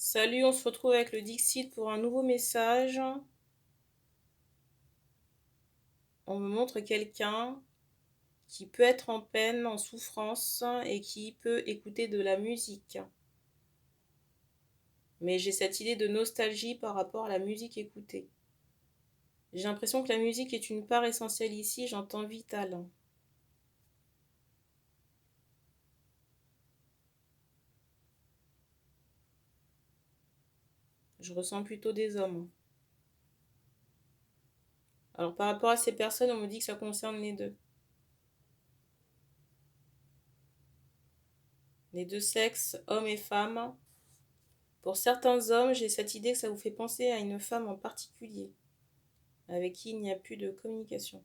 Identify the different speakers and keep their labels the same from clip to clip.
Speaker 1: Salut, on se retrouve avec le Dixit pour un nouveau message. On me montre quelqu'un qui peut être en peine, en souffrance et qui peut écouter de la musique. Mais j'ai cette idée de nostalgie par rapport à la musique écoutée. J'ai l'impression que la musique est une part essentielle ici, j'entends vital. Je ressens plutôt des hommes. Alors par rapport à ces personnes, on me dit que ça concerne les deux. Les deux sexes, hommes et femmes. Pour certains hommes, j'ai cette idée que ça vous fait penser à une femme en particulier, avec qui il n'y a plus de communication.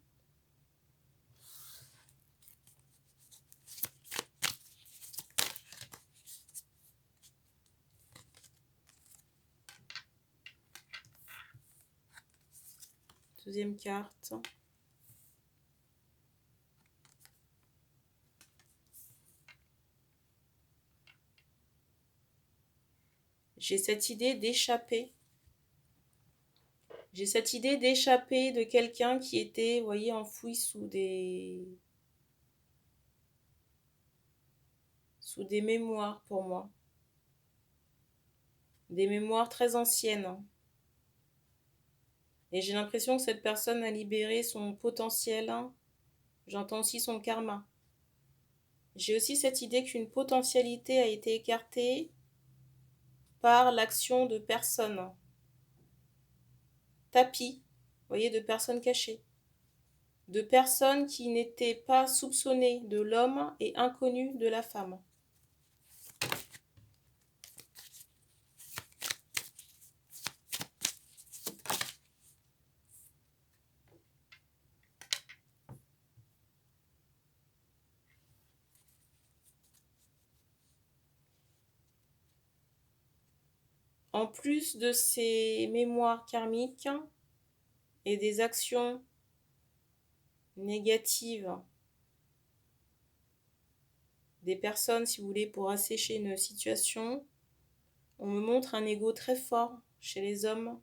Speaker 1: Deuxième carte. J'ai cette idée d'échapper. J'ai cette idée d'échapper de quelqu'un qui était, vous voyez, enfoui sous des mémoires pour moi. Des mémoires très anciennes. Et j'ai l'impression que cette personne a libéré son potentiel. J'entends aussi son karma. J'ai aussi cette idée qu'une potentialité a été écartée par l'action de personnes. Tapis, vous voyez, de personnes cachées. De personnes qui n'étaient pas soupçonnées de l'homme et inconnues de la femme. En plus de ces mémoires karmiques et des actions négatives des personnes, si vous voulez, pour assécher une situation, on me montre un ego très fort chez les hommes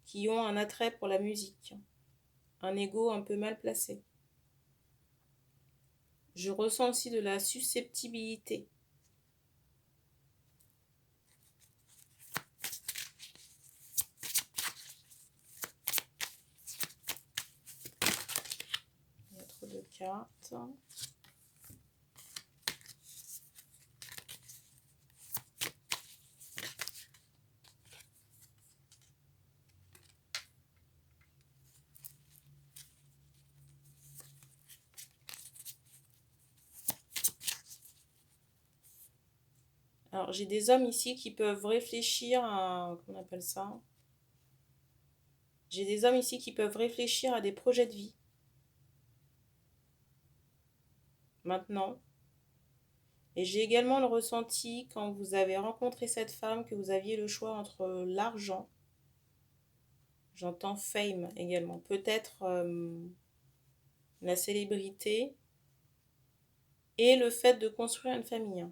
Speaker 1: qui ont un attrait pour la musique. Un ego un peu mal placé. Je ressens aussi de la susceptibilité. Il y a trop de cartes. Alors, j'ai des hommes ici qui peuvent réfléchir à... Comment on appelle ça? J'ai des hommes ici qui peuvent réfléchir à des projets de vie. Maintenant. Et j'ai également le ressenti, quand vous avez rencontré cette femme, que vous aviez le choix entre l'argent, j'entends fame également, peut-être la célébrité, et le fait de construire une famille.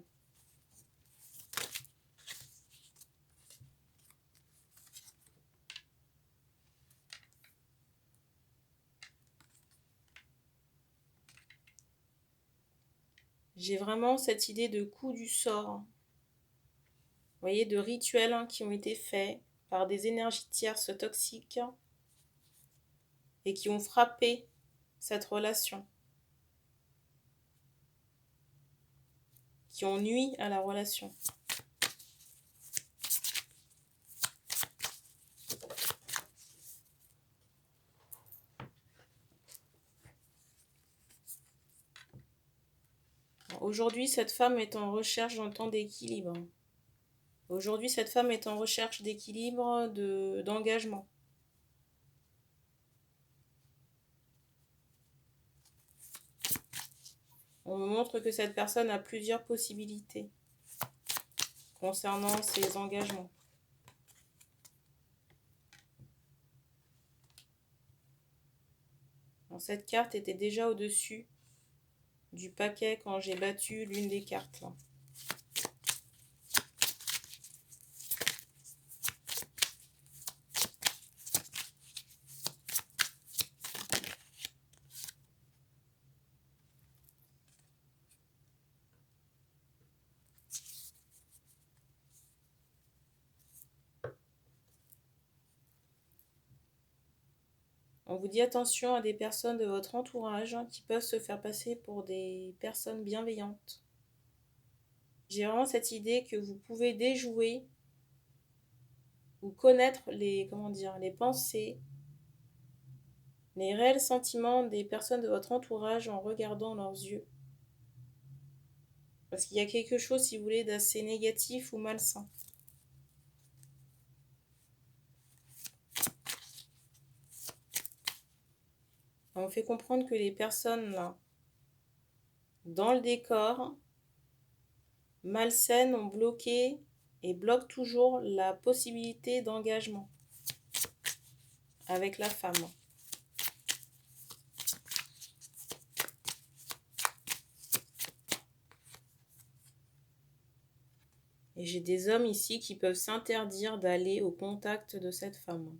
Speaker 1: J'ai vraiment cette idée de coup du sort, vous voyez, de rituels qui ont été faits par des énergies tierces toxiques et qui ont frappé cette relation, qui ont nui à la relation. Aujourd'hui, cette femme est en recherche, j'entends, d'équilibre. Aujourd'hui, cette femme est en recherche d'équilibre, d'engagement. On me montre que cette personne a plusieurs possibilités concernant ses engagements. Alors, cette carte était déjà au-dessus du paquet quand j'ai battu l'une des cartes, là. On vous dit attention à des personnes de votre entourage qui peuvent se faire passer pour des personnes bienveillantes. J'ai vraiment cette idée que vous pouvez déjouer ou connaître les pensées, les réels sentiments des personnes de votre entourage en regardant leurs yeux. Parce qu'il y a quelque chose, si vous voulez, d'assez négatif ou malsain. On me fait comprendre que les personnes là, dans le décor, malsaines, ont bloqué et bloquent toujours la possibilité d'engagement avec la femme. Et j'ai des hommes ici qui peuvent s'interdire d'aller au contact de cette femme,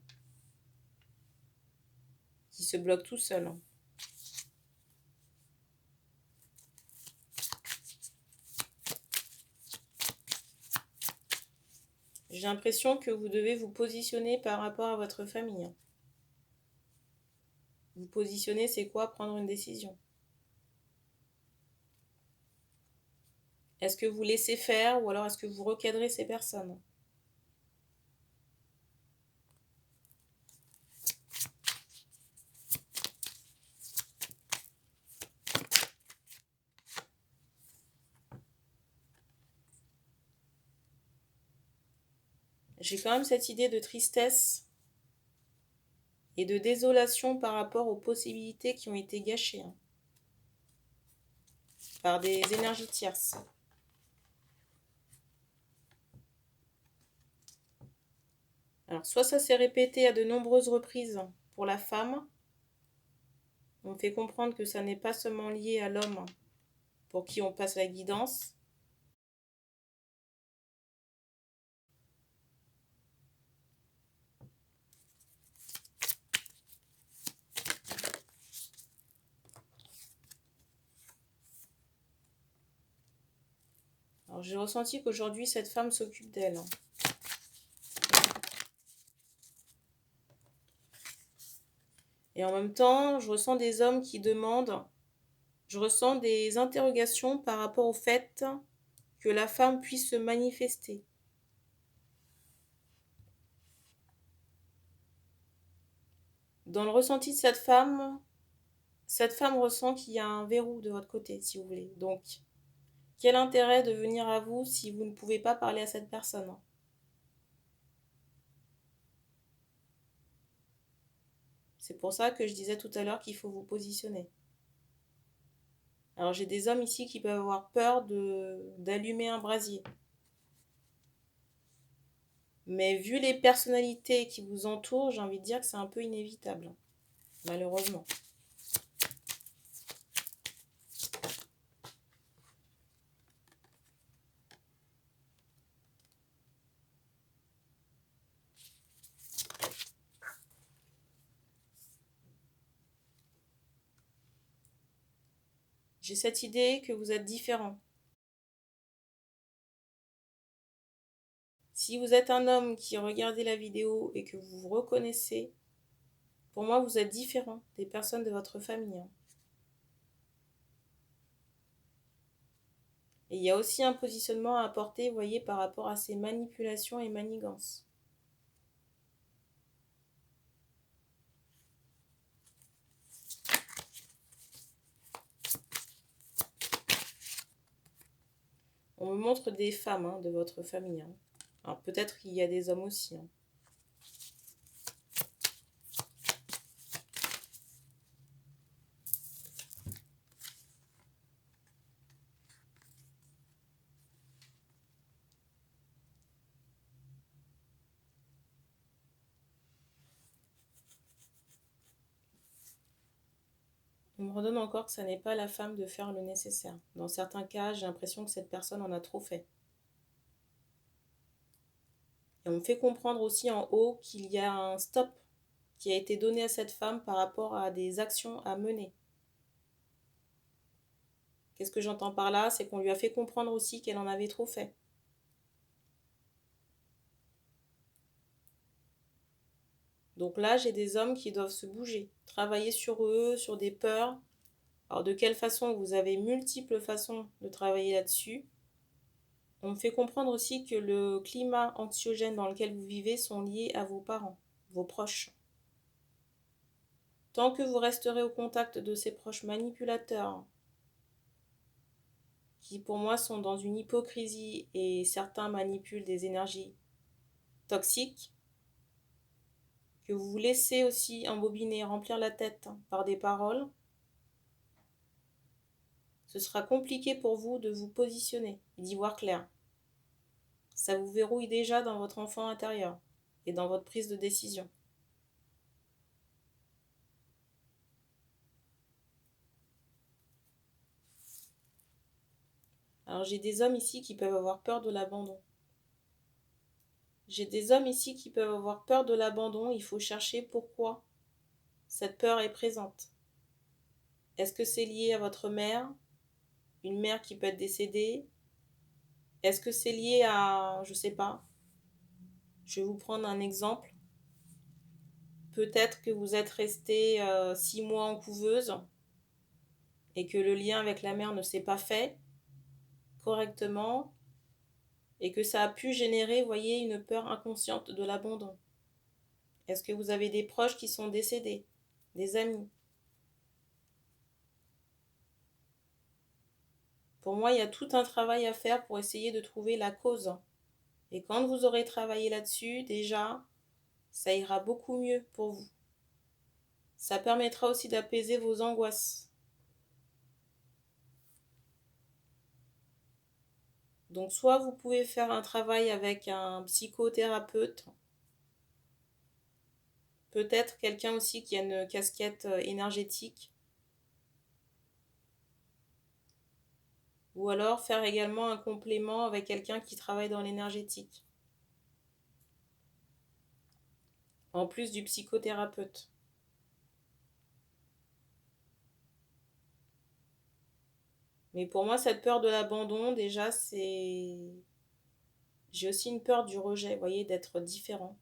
Speaker 1: qui se bloquent tout seuls. J'ai l'impression que vous devez vous positionner par rapport à votre famille. Vous positionner, c'est quoi? Prendre une décision. Est-ce que vous laissez faire ou alors est-ce que vous recadrez ces personnes? J'ai quand même cette idée de tristesse et de désolation par rapport aux possibilités qui ont été gâchées par des énergies tierces. Alors, soit ça s'est répété à de nombreuses reprises pour la femme. On me fait comprendre que ça n'est pas seulement lié à l'homme pour qui on passe la guidance. Alors, j'ai ressenti qu'aujourd'hui, cette femme s'occupe d'elle. Et en même temps, je ressens des hommes qui demandent, je ressens des interrogations par rapport au fait que la femme puisse se manifester. Dans le ressenti de cette femme ressent qu'il y a un verrou de votre côté, si vous voulez. Donc, quel intérêt de venir à vous si vous ne pouvez pas parler à cette personne? C'est pour ça que je disais tout à l'heure qu'il faut vous positionner. Alors j'ai des hommes ici qui peuvent avoir peur d'allumer un brasier. Mais vu les personnalités qui vous entourent, j'ai envie de dire que c'est un peu inévitable, malheureusement. J'ai cette idée que vous êtes différent. Si vous êtes un homme qui regardez la vidéo et que vous vous reconnaissez, pour moi, vous êtes différent des personnes de votre famille. Et il y a aussi un positionnement à apporter, vous voyez, par rapport à ces manipulations et manigances. On me montre des femmes de votre famille. Alors peut-être qu'il y a des hommes aussi. On me redonne encore que ça n'est pas la femme de faire le nécessaire. Dans certains cas, j'ai l'impression que cette personne en a trop fait. Et on me fait comprendre aussi en haut qu'il y a un stop qui a été donné à cette femme par rapport à des actions à mener. Qu'est-ce que j'entends par là? C'est qu'on lui a fait comprendre aussi qu'elle en avait trop fait. Donc là, j'ai des hommes qui doivent se bouger, travailler sur eux, sur des peurs. Alors de quelle façon? Vous avez multiples façons de travailler là-dessus. On me fait comprendre aussi que le climat anxiogène dans lequel vous vivez sont liés à vos parents, vos proches. Tant que vous resterez au contact de ces proches manipulateurs, qui pour moi sont dans une hypocrisie et certains manipulent des énergies toxiques, que vous vous laissez aussi embobiner, remplir la tête par des paroles, ce sera compliqué pour vous de vous positionner et d'y voir clair. Ça vous verrouille déjà dans votre enfant intérieur et dans votre prise de décision. Alors j'ai des hommes ici qui peuvent avoir peur de l'abandon. J'ai des hommes ici qui peuvent avoir peur de l'abandon. Il faut chercher pourquoi cette peur est présente. Est-ce que c'est lié à votre mère? Une mère qui peut être décédée? Est-ce que c'est lié à, je sais pas, je vais vous prendre un exemple. Peut-être que vous êtes resté 6 mois en couveuse et que le lien avec la mère ne s'est pas fait correctement et que ça a pu générer, voyez, une peur inconsciente de l'abandon. Est-ce que vous avez des proches qui sont décédés, des amis? Pour moi, il y a tout un travail à faire pour essayer de trouver la cause. Et quand vous aurez travaillé là-dessus, déjà, ça ira beaucoup mieux pour vous. Ça permettra aussi d'apaiser vos angoisses. Donc, soit vous pouvez faire un travail avec un psychothérapeute, peut-être quelqu'un aussi qui a une casquette énergétique, ou alors faire également un complément avec quelqu'un qui travaille dans l'énergétique, en plus du psychothérapeute. Mais pour moi, cette peur de l'abandon, déjà, c'est... J'ai aussi une peur du rejet, vous voyez, d'être différent.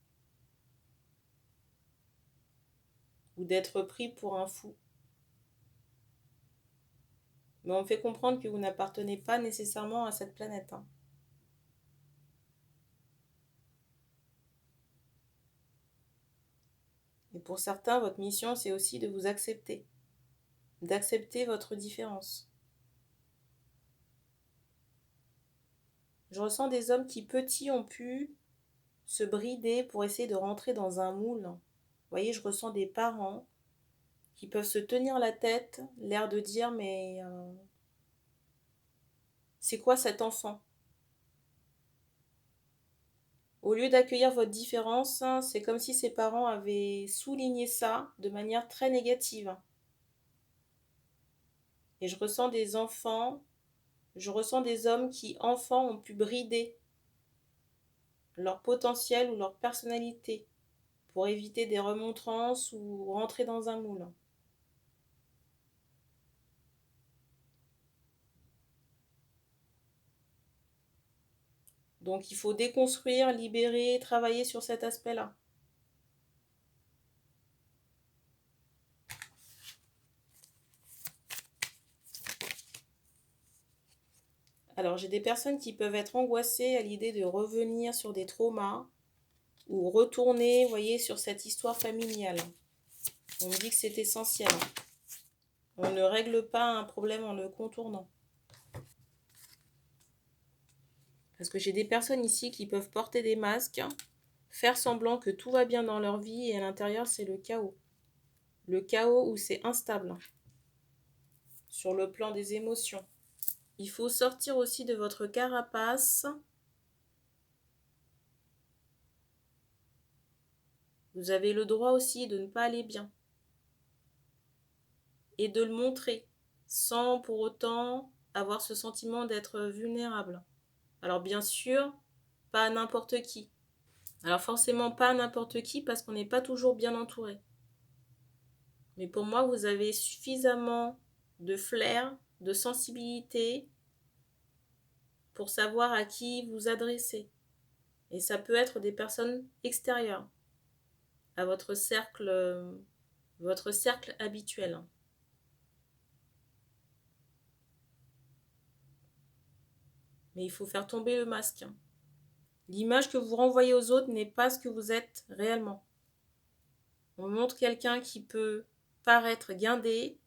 Speaker 1: Ou d'être pris pour un fou. Mais on me fait comprendre que vous n'appartenez pas nécessairement à cette planète. Et pour certains, votre mission, c'est aussi de vous accepter. D'accepter votre différence. Je ressens des hommes qui, petits, ont pu se brider pour essayer de rentrer dans un moule. Vous voyez, je ressens des parents qui peuvent se tenir la tête, l'air de dire, mais c'est quoi cet enfant? Au lieu d'accueillir votre différence, c'est comme si ses parents avaient souligné ça de manière très négative. Et je ressens des enfants, je ressens des hommes qui, enfants, ont pu brider leur potentiel ou leur personnalité pour éviter des remontrances ou rentrer dans un moule. Donc il faut déconstruire, libérer, travailler sur cet aspect-là. Alors j'ai des personnes qui peuvent être angoissées à l'idée de revenir sur des traumas ou retourner, vous voyez, sur cette histoire familiale. On me dit que c'est essentiel. On ne règle pas un problème en le contournant. Parce que j'ai des personnes ici qui peuvent porter des masques, faire semblant que tout va bien dans leur vie et à l'intérieur c'est le chaos. Le chaos où c'est instable sur le plan des émotions. Il faut sortir aussi de votre carapace. Vous avez le droit aussi de ne pas aller bien. Et de le montrer, sans pour autant avoir ce sentiment d'être vulnérable. Alors bien sûr, pas à n'importe qui. Alors forcément pas à n'importe qui parce qu'on n'est pas toujours bien entouré. Mais pour moi, vous avez suffisamment de flair, de sensibilité pour savoir à qui vous adresser. Et ça peut être des personnes extérieures. à votre cercle habituel. Mais il faut faire tomber le masque. L'image que vous renvoyez aux autres n'est pas ce que vous êtes réellement. On montre quelqu'un qui peut paraître guindé,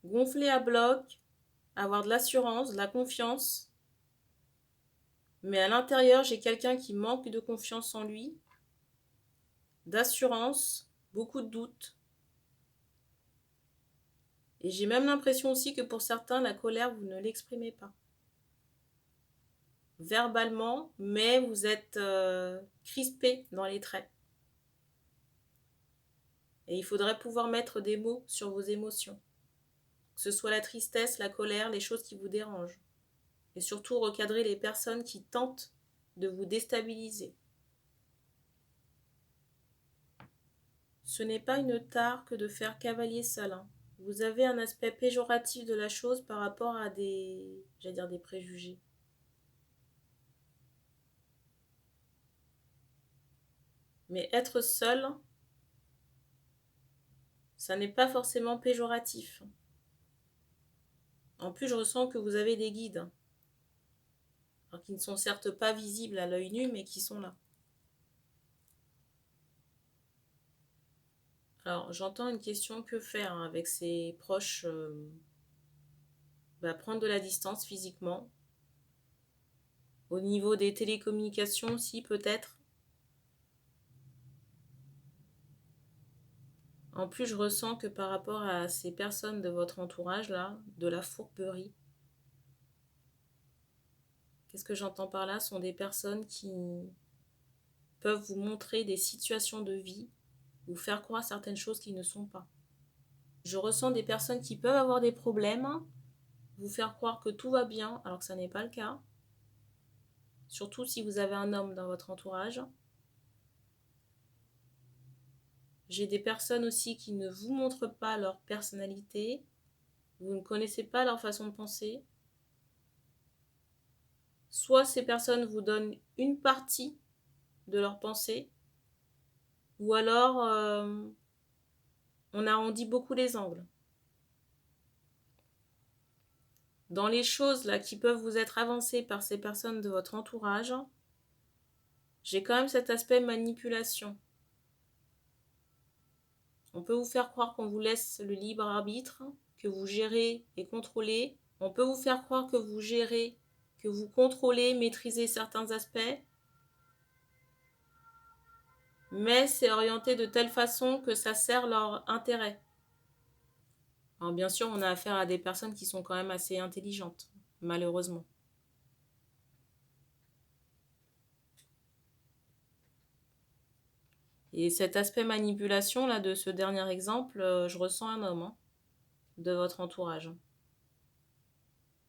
Speaker 1: gonflé à bloc, avoir de l'assurance, de la confiance. Mais à l'intérieur, j'ai quelqu'un qui manque de confiance en lui, d'assurance, beaucoup de doutes. Et j'ai même l'impression aussi que pour certains, la colère, vous ne l'exprimez pas. Verbalement, mais vous êtes crispé dans les traits. Et il faudrait pouvoir mettre des mots sur vos émotions. Que ce soit la tristesse, la colère, les choses qui vous dérangent. Et surtout recadrer les personnes qui tentent de vous déstabiliser. Ce n'est pas une tare que de faire cavalier seul. Vous avez un aspect péjoratif de la chose par rapport à des préjugés. Mais être seul, ça n'est pas forcément péjoratif. En plus, je ressens que vous avez des guides. Alors, qui ne sont certes pas visibles à l'œil nu, mais qui sont là. Alors, j'entends une question, que faire avec ses proches prendre de la distance physiquement. Au niveau des télécommunications aussi, peut-être. En plus, je ressens que par rapport à ces personnes de votre entourage, là, de la fourberie. Qu'est-ce que j'entends par là? Ce sont des personnes qui peuvent vous montrer des situations de vie, vous faire croire certaines choses qui ne sont pas. Je ressens des personnes qui peuvent avoir des problèmes, vous faire croire que tout va bien, alors que ça n'est pas le cas. Surtout si vous avez un homme dans votre entourage. J'ai des personnes aussi qui ne vous montrent pas leur personnalité, vous ne connaissez pas leur façon de penser. Soit ces personnes vous donnent une partie de leur pensée, ou alors on arrondit beaucoup les angles. Dans les choses là qui peuvent vous être avancées par ces personnes de votre entourage, j'ai quand même cet aspect manipulation. On peut vous faire croire qu'on vous laisse le libre arbitre, que vous gérez et contrôlez. On peut vous faire croire que vous gérez, que vous contrôlez, maîtrisez certains aspects. Mais c'est orienté de telle façon que ça sert leur intérêt. Alors bien sûr, on a affaire à des personnes qui sont quand même assez intelligentes, malheureusement. Et cet aspect manipulation, là, de ce dernier exemple, je ressens un homme de votre entourage.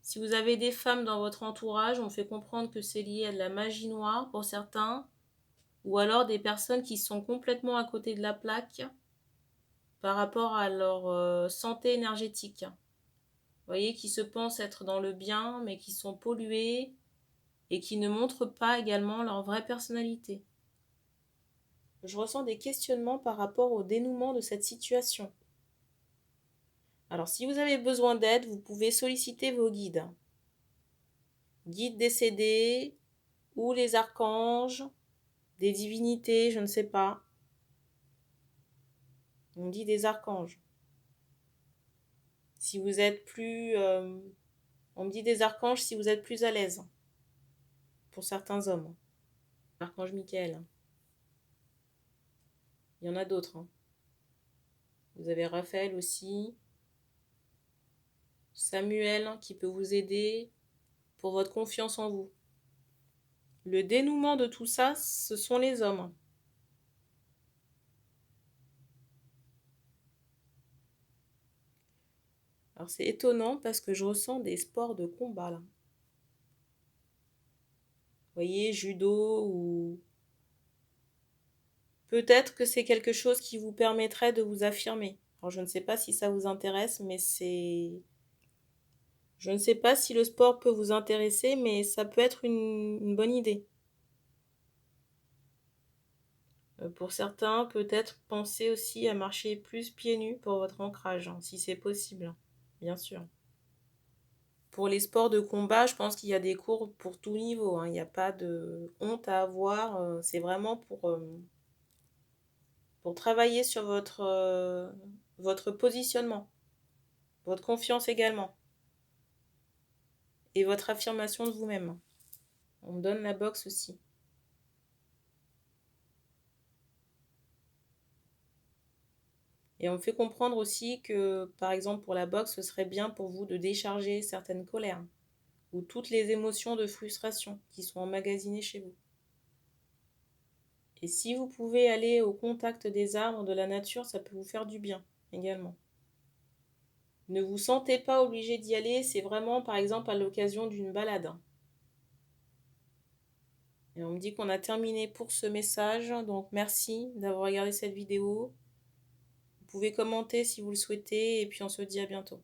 Speaker 1: Si vous avez des femmes dans votre entourage, on fait comprendre que c'est lié à de la magie noire pour certains, ou alors des personnes qui sont complètement à côté de la plaque par rapport à leur santé énergétique. Vous voyez, qui se pensent être dans le bien, mais qui sont pollués et qui ne montrent pas également leur vraie personnalité. Je ressens des questionnements par rapport au dénouement de cette situation. Alors, si vous avez besoin d'aide, vous pouvez solliciter vos guides. Guides décédés, ou les archanges, des divinités, je ne sais pas. On dit des archanges. Si vous êtes plus... on me dit des archanges si vous êtes plus à l'aise. Pour certains hommes. L'archange Michael. Il y en a d'autres. Vous avez Raphaël aussi. Samuel qui peut vous aider pour votre confiance en vous. Le dénouement de tout ça, ce sont les hommes. Alors c'est étonnant parce que je ressens des sports de combat là. Vous voyez, judo ou... Peut-être que c'est quelque chose qui vous permettrait de vous affirmer. Alors je ne sais pas si ça vous intéresse, mais c'est... Je ne sais pas si le sport peut vous intéresser, mais ça peut être une bonne idée. Pour certains, peut-être penser aussi à marcher plus pieds nus pour votre ancrage, hein, si c'est possible, hein, bien sûr. Pour les sports de combat, je pense qu'il y a des cours pour tout niveau, hein, il n'y a pas de honte à avoir, c'est vraiment pour travailler sur votre positionnement, votre confiance également, et votre affirmation de vous-même. On me donne la boxe aussi. Et on me fait comprendre aussi que, par exemple, pour la boxe, ce serait bien pour vous de décharger certaines colères ou toutes les émotions de frustration qui sont emmagasinées chez vous. Et si vous pouvez aller au contact des arbres, de la nature, ça peut vous faire du bien également. Ne vous sentez pas obligé d'y aller, c'est vraiment par exemple à l'occasion d'une balade. Et on me dit qu'on a terminé pour ce message, donc merci d'avoir regardé cette vidéo. Vous pouvez commenter si vous le souhaitez, et puis on se dit à bientôt.